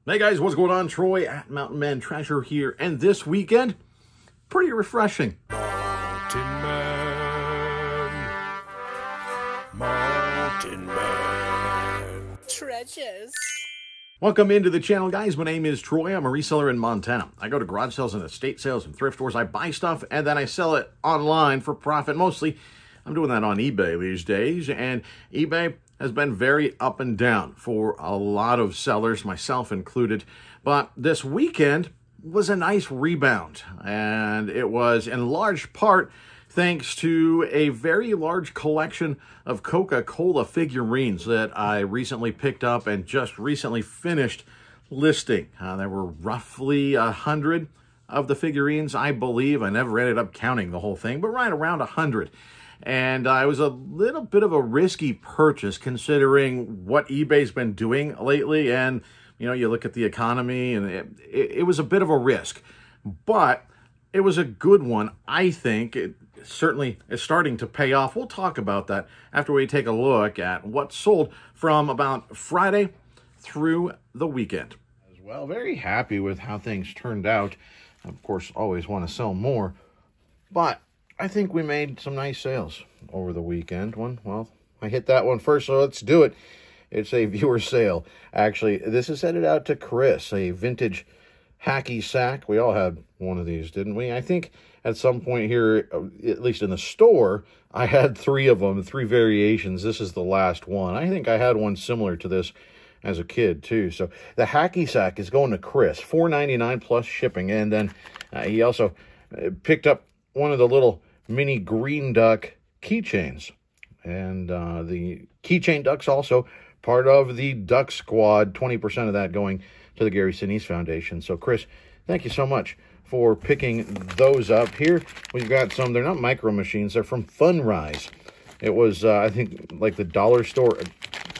Hey guys, what's going on? Troy at Mountain Man Treasure here, and this weekend, pretty refreshing. Mountain Man Treasures. Welcome into the channel, guys. My name is Troy. I'm a reseller in Montana. I go to garage sales and estate sales and thrift stores. I buy stuff and then I sell it online for profit. Mostly, I'm doing that on eBay these days, and eBay has been very up and down for a lot of sellers, myself included. But this weekend was a nice rebound, and it was in large part thanks to a very large collection of Coca-Cola figurines that I recently picked up and just recently finished listing. There were roughly 100 of the figurines, I believe. I never ended up counting the whole thing, but right around 100. And it was a little bit of a risky purchase considering what eBay's been doing lately. And, you know, you look at the economy and it was a bit of a risk. But it was a good one, I think. It certainly is starting to pay off. We'll talk about that after we take a look at what sold from about Friday through the weekend. As well, very happy with how things turned out. Of course, always want to sell more. But I think we made some nice sales over the weekend. Well, I hit that one first, so let's do it. It's a viewer sale. Actually, this is headed out to Chris, a vintage hacky sack. We all had one of these, didn't we? I think at some point here, at least in the store, I had 3 of them, 3 variations. This is the last one. I think I had one similar to this as a kid, too. So the hacky sack is going to Chris, $4.99 plus shipping. And then he also picked up one of the little mini green duck keychains. And the keychain duck's also part of the duck squad, 20% of that going to the Gary Sinise Foundation. So Chris, thank you so much for picking those up. Here we've got some, they're not micro machines, they're from Funrise. It was, I think, like the dollar store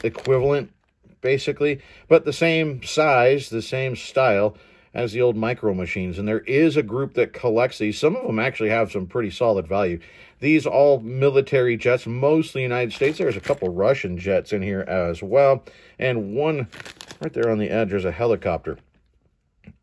equivalent, basically, but the same size, the same style as the old micro machines. And there is a group that collects these. Some of them actually have some pretty solid value. These all military jets, mostly United States. There's a couple Russian jets in here as well. And one right there on the edge, there's a helicopter.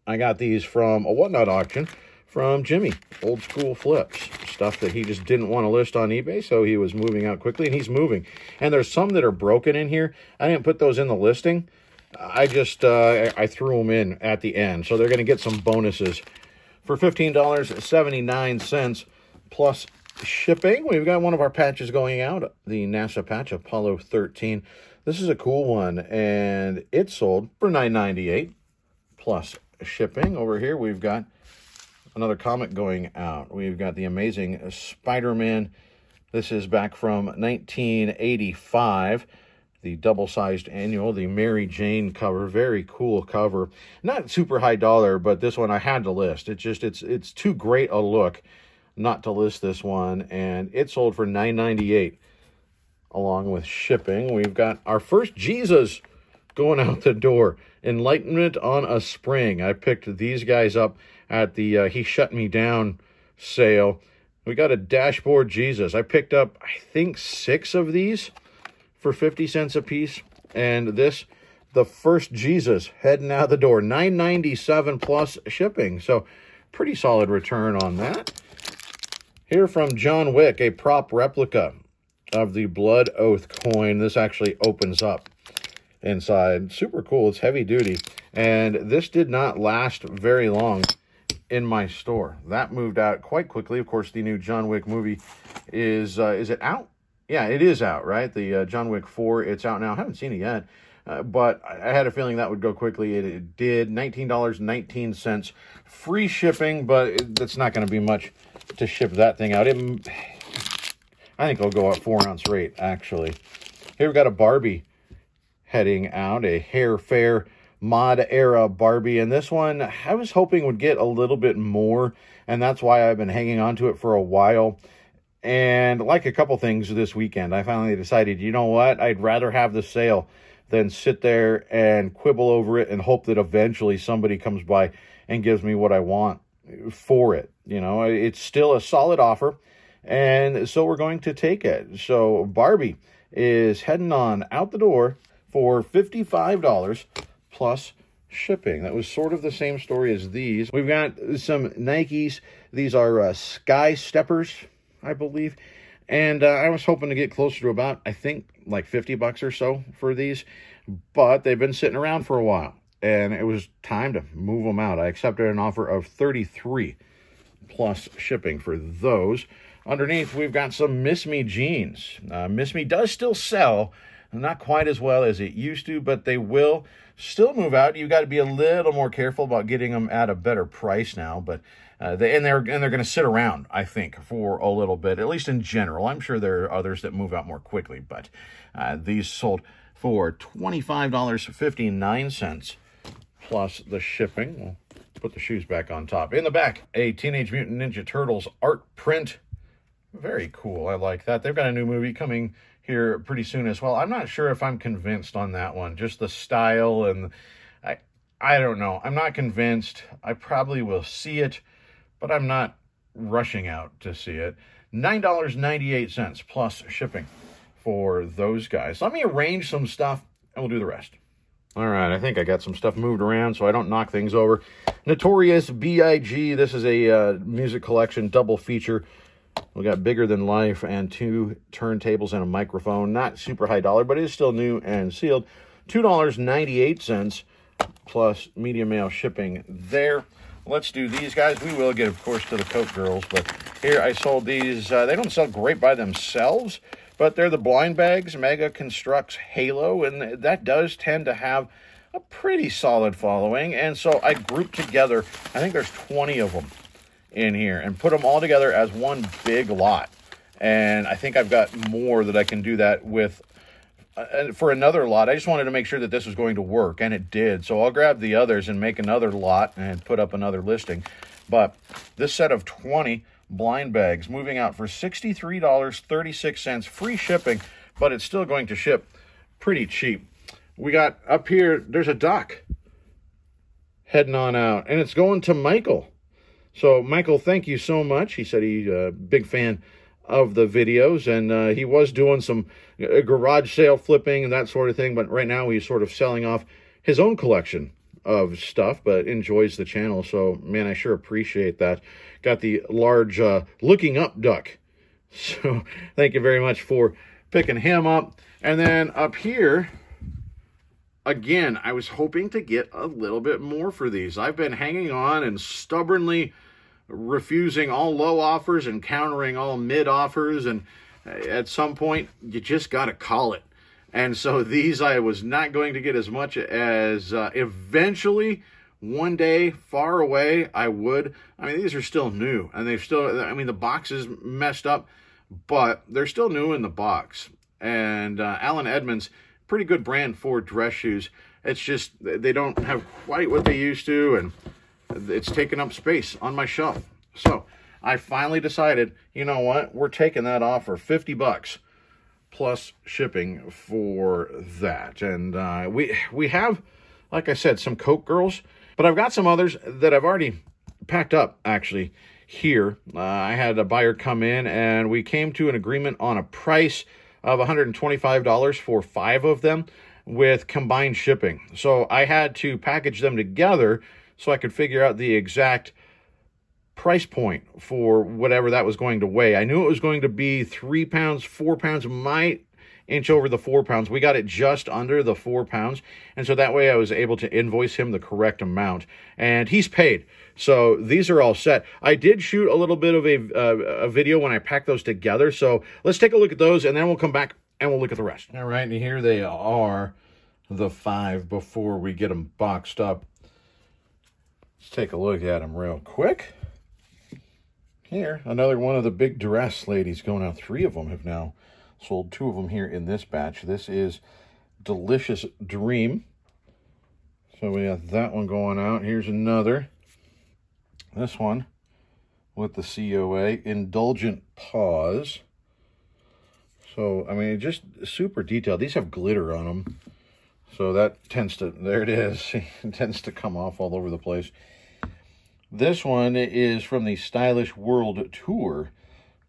I got these from a Whatnot auction from Jimmy, old school flips, stuff that he just didn't want to list on eBay, so he was moving out quickly, and he's moving. And there's some that are broken in here. I didn't put those in the listing. I just, I threw them in at the end. So they're going to get some bonuses for $15.79 plus shipping. We've got one of our patches going out, the NASA patch, Apollo 13. This is a cool one, and it sold for $9.98 plus shipping. Over here, we've got another comic going out. We've got the Amazing Spider-Man. This is back from 1985. The double-sized annual, the Mary Jane cover. Very cool cover. Not super high dollar, but this one I had to list. It's too great a look not to list this one, and it sold for $9.98 along with shipping. We've got our first Jesus going out the door. Enlightenment on a Spring. I picked these guys up at the He Shut Me Down sale. We got a dashboard Jesus. I picked up, I think, 6 of these for 50 cents a piece. And this, the first Jesus, heading out the door. $9.97 plus shipping. So pretty solid return on that. Here from John Wick, a prop replica of the Blood Oath coin. This actually opens up inside. Super cool. It's heavy duty. And this did not last very long in my store. That moved out quite quickly. Of course, the new John Wick movie is it out? Yeah, it is out, right? The John Wick 4, it's out now. I haven't seen it yet, but I had a feeling that would go quickly. It did. $19.19. Free shipping, but that's not going to be much to ship that thing out. I think it'll go at 4-ounce rate, actually. Here we've got a Barbie heading out, a Hair Fair mod era Barbie, and this one I was hoping would get a little bit more, and that's why I've been hanging on to it for a while. And like a couple things this weekend, I finally decided, you know what, I'd rather have the sale than sit there and quibble over it and hope that eventually somebody comes by and gives me what I want for it. You know, it's still a solid offer, and so we're going to take it. So Barbie is heading on out the door for $55 plus shipping. That was sort of the same story as these. We've got some Nikes. These are Sky Steppers, I believe. And I was hoping to get closer to about, I think, like 50 bucks or so for these. But they've been sitting around for a while. And it was time to move them out. I accepted an offer of $33 plus shipping for those. Underneath, we've got some Miss Me jeans. Miss Me does still sell. Not quite as well as it used to, but they will still move out. You got to be a little more careful about getting them at a better price now, but they're going to sit around, I think, for a little bit, at least in general. I'm sure there are others that move out more quickly, but these sold for $25.59 plus the shipping. We'll put the shoes back on top. In the back, a Teenage Mutant Ninja Turtles art print. Very cool. I like that. They've got a new movie coming here pretty soon as well. I'm not sure if I'm convinced on that one. Just the style and I don't know. I'm not convinced. I probably will see it, but I'm not rushing out to see it. $9.98 plus shipping for those guys. Let me arrange some stuff and we'll do the rest. All right, I think I got some stuff moved around so I don't knock things over. Notorious B.I.G. This is a music collection double feature. We got Bigger Than Life and 2 turntables and a microphone. Not super high dollar, but it is still new and sealed. $2.98 plus media mail shipping there. Let's do these guys. We will get, of course, to the Coke Girls, but here I sold these. They don't sell great by themselves, but they're the blind bags, Mega Constructs Halo, and that does tend to have a pretty solid following. And so I grouped together, I think there's 20 of them in here, and put them all together as one big lot. And I think I've got more that I can do that with for another lot. I just wanted to make sure that this was going to work, and it did. So I'll grab the others and make another lot and put up another listing. But this set of 20 blind bags moving out for $63.36, free shipping, but it's still going to ship pretty cheap. We got up here, there's a duck heading on out, and it's going to Michael. So, Michael, thank you so much. He said he's a big fan of the videos, and he was doing some garage sale flipping and that sort of thing, but right now he's sort of selling off his own collection of stuff, but enjoys the channel. So, man, I sure appreciate that. Got the large looking up duck. So, thank you very much for picking him up. And then up here, again, I was hoping to get a little bit more for these. I've been hanging on and stubbornly refusing all low offers and countering all mid offers, and at some point you just got to call it. And so these I was not going to get as much as eventually one day far away I would. I mean, these are still new, and they've still, I mean, the box is messed up, but they're still new in the box. And Allen Edmonds, pretty good brand for dress shoes. It's just they don't have quite what they used to, and it's taking up space on my shelf. So I finally decided, you know what, we're taking that off for 50 bucks plus shipping for that. And we have, like I said, some Coke Girls, but I've got some others that I've already packed up actually here. I had a buyer come in and we came to an agreement on a price of $125 for 5 of them with combined shipping. So I had to package them together so I could figure out the exact price point for whatever that was going to weigh. I knew it was going to be 3 pounds, 4 pounds, might inch over the 4 pounds. We got it just under the 4 pounds. And so that way I was able to invoice him the correct amount. And he's paid. So these are all set. I did shoot a little bit of a video when I packed those together. So let's take a look at those and then we'll come back and we'll look at the rest. All right, and here they are, the 5 before we get them boxed up. Let's take a look at them real quick. Here, another one of the big dress ladies going out. 3 of them have now sold. 2 of them here in this batch. This is Delicious Dream. So we got that one going out. Here's another. This one with the COA, Indulgent Paws. So, I mean, just super detailed. These have glitter on them. So that tends to, there it is. It tends to come off all over the place. This one is from the Stylish World Tour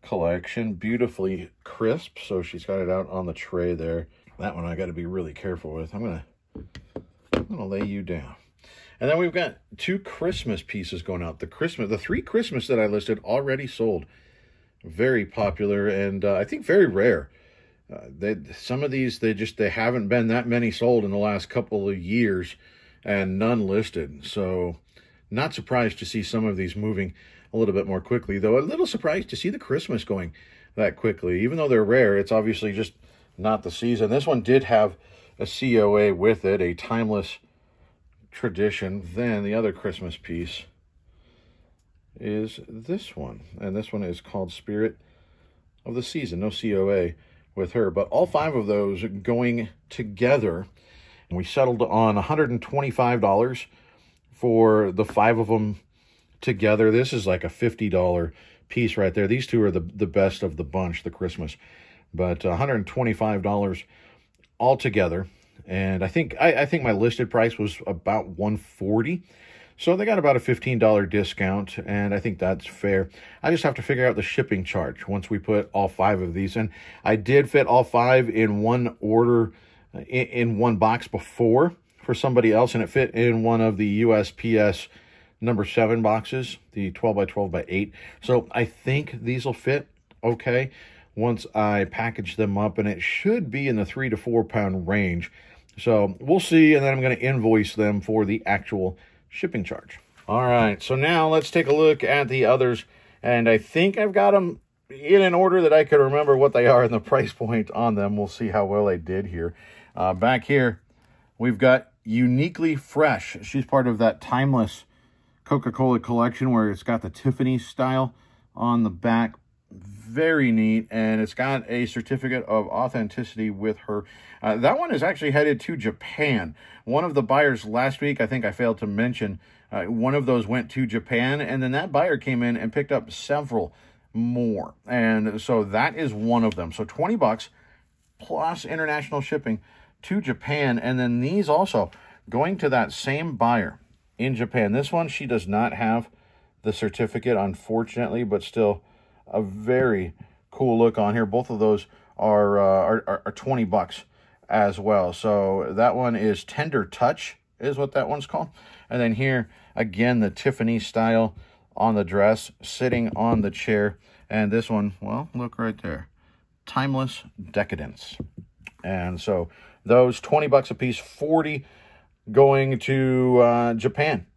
collection. Beautifully crisp. So she's got it out on the tray there. That one I got to be really careful with. I'm gonna lay you down. And then we've got 2 Christmas pieces going out. The 3 Christmas that I listed already sold. Very popular and I think very rare. Some of these, they haven't been that many sold in the last couple of years and none listed. So not surprised to see some of these moving a little bit more quickly, though a little surprised to see the Christmas going that quickly. Even though they're rare, it's obviously just not the season. This one did have a COA with it, a timeless tradition. Then the other Christmas piece is this one, and this one is called Spirit of the Season. No COA with her, but all 5 of those going together, and we settled on $125 for the 5 of them together. This is like a $50 piece right there. These 2 are the best of the bunch, the Christmas, but $125 all together. And I think my listed price was about $140. So they got about a $15 discount, and I think that's fair. I just have to figure out the shipping charge once we put all 5 of these in. I did fit all 5 in one order, in one box before for somebody else, and it fit in one of the USPS number 7 boxes, the 12 by 12 by 8. So I think these will fit okay once I package them up, and it should be in the 3 to 4 pound range. So we'll see, and then I'm going to invoice them for the actual shipping charge. All right, so now let's take a look at the others, and I think I've got them in an order that I could remember what they are and the price point on them. We'll see how well I did here. Back here, we've got Uniquely Fresh. She's part of that timeless Coca-Cola collection where it's got the Tiffany style on the back. Very neat, and it's got a certificate of authenticity with her. That one is actually headed to Japan. One of the buyers last week, I think I failed to mention, one of those went to Japan, and then that buyer came in and picked up several more. And so that is one of them. So $20 plus international shipping to Japan. And then these also going to that same buyer in Japan. This one, she does not have the certificate, unfortunately, but still a very cool look on here. Both of those are $20 as well. So that one is Tender Touch is what that one's called. And then here again, the Tiffany style on the dress sitting on the chair. And this one, well, look right there, Timeless Decadence. And so those $20 a piece, 40 going to Japan.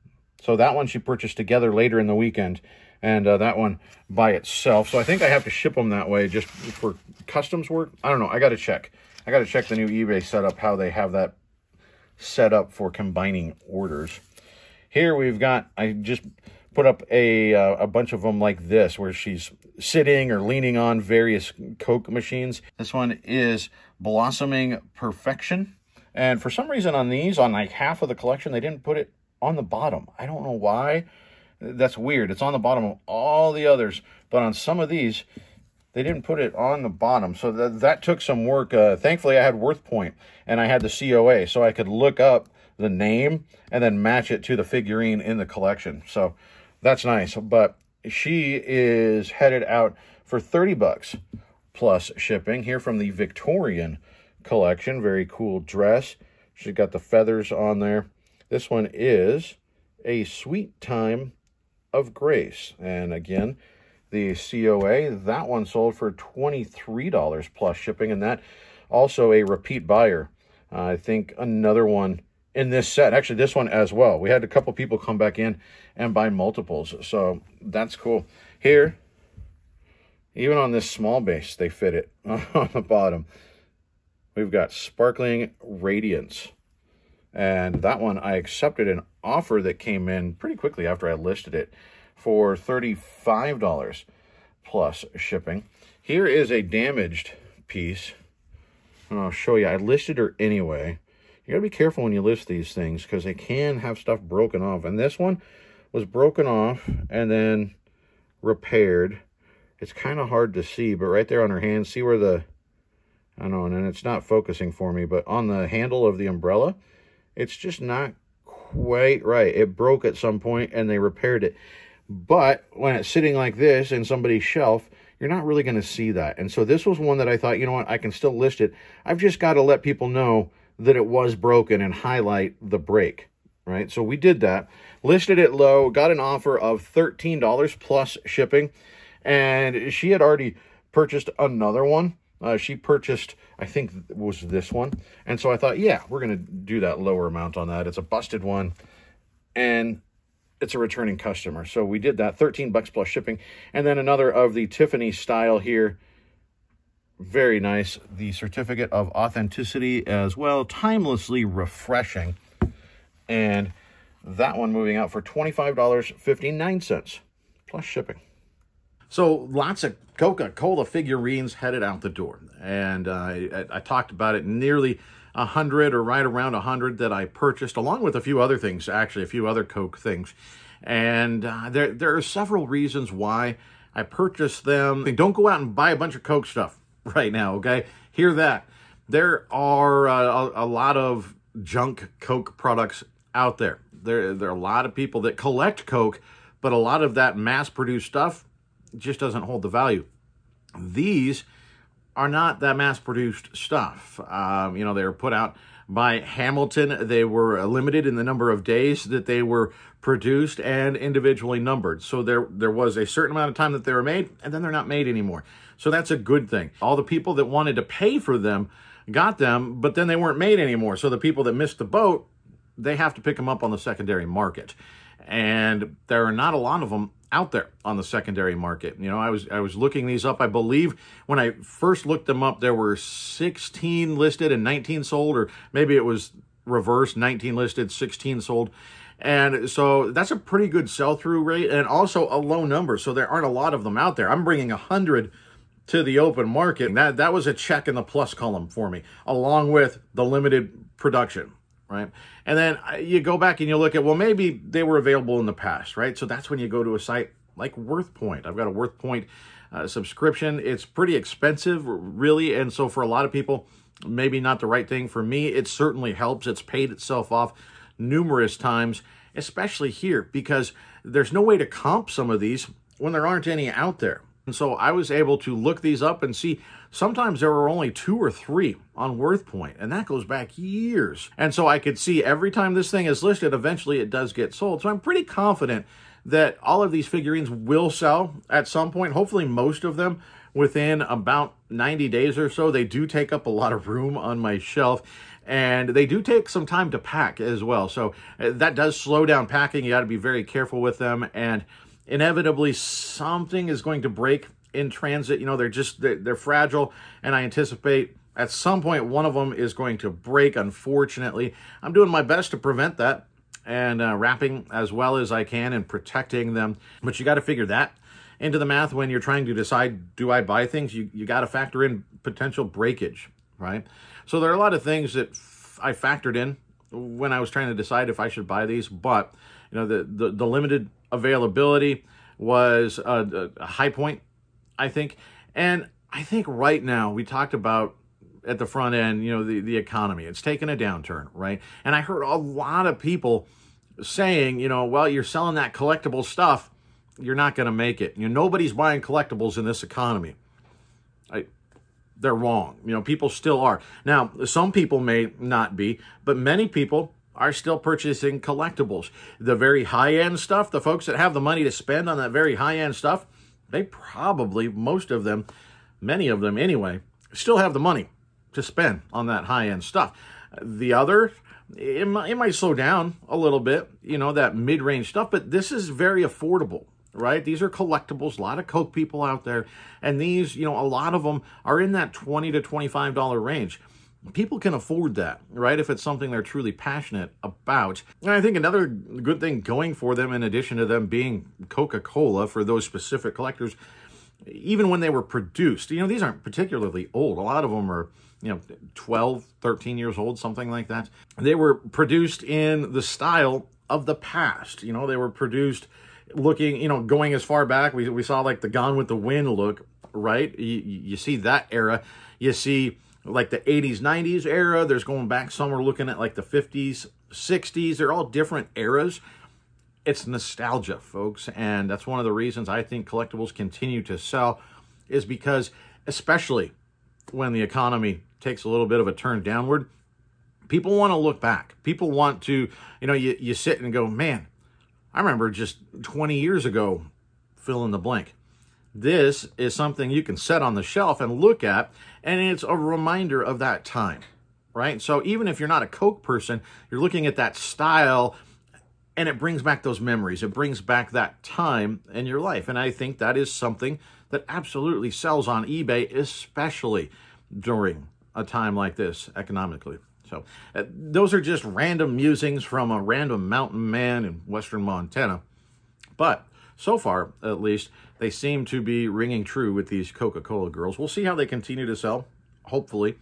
So that one she purchased together later in the weekend, and that one by itself. So I think I have to ship them that way just for customs work. I don't know. I got to check. I got to check the new eBay setup, how they have that set up for combining orders. Here we've got, I just put up a bunch of them like this, where she's sitting or leaning on various Coke machines. This one is Blossoming Perfection. And for some reason on these, on like half of the collection, they didn't put it on the bottom. I don't know why. That's weird. It's on the bottom of all the others, but on some of these, they didn't put it on the bottom. So that took some work. Thankfully, I had WorthPoint, and I had the COA, so I could look up the name and then match it to the figurine in the collection. So that's nice. But she is headed out for $30 plus shipping here from the Victorian collection. Very cool dress. She's got the feathers on there. This one is A Sweet Time of Grace. And again, the COA, that one sold for $23 plus shipping, and that also a repeat buyer. I think another one in this set, actually this one as well. We had a couple people come back in and buy multiples, so that's cool. Here, even on this small base, they fit it on the bottom. We've got Sparkling Radiance. And that one, I accepted an offer that came in pretty quickly after I listed it for $35 plus shipping. Here is a damaged piece. And I'll show you. I listed her anyway. You got to be careful when you list these things because they can have stuff broken off. And this one was broken off and then repaired. It's kind of hard to see, but right there on her hand, see where the, I don't know, and it's not focusing for me, but on the handle of the umbrella, it's just not quite right. It broke at some point and they repaired it. But when it's sitting like this in somebody's shelf, you're not really going to see that. And so this was one that I thought, you know what, I can still list it. I've just got to let people know that it was broken and highlight the break right? So we did that, listed it low, got an offer of $13 plus shipping, and she had already purchased another one. She purchased, I think it was this one. And so I thought, yeah, we're going to do that lower amount on that. It's a busted one, and it's a returning customer. So we did that, $13 plus shipping. And then another of the Tiffany style here. Very nice. The certificate of authenticity as well. Timelessly refreshing. And that one moving out for $25.59 plus shipping. So lots of Coca-Cola figurines headed out the door. And I talked about it, nearly 100 or right around 100 that I purchased, along with a few other things, actually, a few other Coke things. And there are several reasons why I purchased them. Don't go out and buy a bunch of Coke stuff right now, okay? Hear that. There are a lot of junk Coke products out there. There are a lot of people that collect Coke, but a lot of that mass-produced stuff just doesn't hold the value. These are not that mass-produced stuff. You know, they were put out by Hamilton. They were limited in the number of days that they were produced and individually numbered. So there was a certain amount of time that they were made, and then they're not made anymore. So that's a good thing. All the people that wanted to pay for them got them, but then they weren't made anymore. So the people that missed the boat, they have to pick them up on the secondary market. And there are not a lot of them out there on the secondary market. You know, I was looking these up. I believe when I first looked them up, there were 16 listed and 19 sold, or maybe it was reversed, 19 listed, 16 sold. And so that's a pretty good sell-through rate, and also a low number. So there aren't a lot of them out there. I'm bringing 100 to the open market. And that was a check in the plus column for me, along with the limited production, right? And then you go back and you look at, well, maybe they were available in the past, right? So that's when you go to a site like WorthPoint. I've got a WorthPoint subscription. It's pretty expensive, really. And so for a lot of people, maybe not the right thing. For me, it certainly helps. It's paid itself off numerous times, especially here, because there's no way to comp some of these when there aren't any out there. And so I was able to look these up and see sometimes there were only 2 or 3 on WorthPoint, and that goes back years. And so I could see every time this thing is listed, eventually it does get sold. So I'm pretty confident that all of these figurines will sell at some point, hopefully most of them within about 90 days or so. They do take up a lot of room on my shelf, and they do take some time to pack as well. So that does slow down packing. You got to be very careful with them, and inevitably something is going to break in transit. You know, they're fragile, and I anticipate at some point one of them is going to break, unfortunately. I'm doing my best to prevent that, and wrapping as well as I can and protecting them. But you got to figure that into the math when you're trying to decide, do I buy things? You got to factor in potential breakage, right? So there are a lot of things that I factored in when I was trying to decide if I should buy these. But you know, the limited availability was a high point, I think. And I think right now, we talked about at the front end, you know, the economy. It's taken a downturn, right? And I heard a lot of people saying, you know, well, you're selling that collectible stuff, you're not going to make it. You know, nobody's buying collectibles in this economy. They're wrong. You know, people still are. Now, some people may not be, but many people are still purchasing collectibles. The very high-end stuff, the folks that have the money to spend on that very high-end stuff, they probably, most of them, many of them anyway, still have the money to spend on that high-end stuff. The other, it might slow down a little bit, you know, that mid-range stuff, but this is very affordable, right? These are collectibles, a lot of Coke people out there, and these, you know, a lot of them are in that $20 to $25 range. People can afford that, right, if it's something they're truly passionate about. And I think another good thing going for them, in addition to them being Coca-Cola for those specific collectors, even when they were produced, you know, these aren't particularly old. A lot of them are, you know, 12, 13 years old, something like that. They were produced in the style of the past. You know, they were produced looking, you know, going as far back. We saw like the Gone with the Wind look, right? You see that era. You see like the 80s, 90s era. There's going back, some are looking at like the 50s, 60s. They're all different eras. It's nostalgia, folks. And that's one of the reasons I think collectibles continue to sell, is because, especially when the economy takes a little bit of a turn downward, People want to look back. People want to, you sit and go, man, I remember just 20 years ago, fill in the blank. This is something you can set on the shelf and look at, and it's a reminder of that time, right? So even if you're not a Coke person, you're looking at that style, and it brings back those memories. It brings back that time in your life. And I think that is something that absolutely sells on eBay, especially during a time like this economically. So those are just random musings from a random mountain man in western Montana. But so far, at least, they seem to be ringing true with these Coca-Cola girls. We'll see how they continue to sell, hopefully.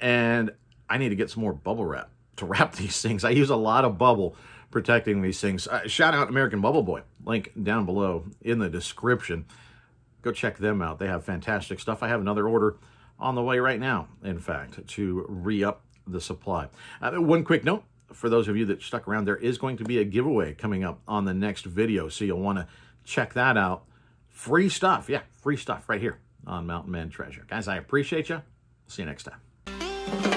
And I need to get some more bubble wrap to wrap these things. I use a lot of bubble protecting these things. Shout out American Bubble Boy. Link down below in the description. Go check them out. They have fantastic stuff. I have another order on the way right now, in fact, to re-up the supply. One quick note, for those of you that stuck around, there is going to be a giveaway coming up on the next video, so you'll want to check that out. Free stuff. Yeah, free stuff right here on Mountain Man Treasure. Guys, I appreciate you. See you next time.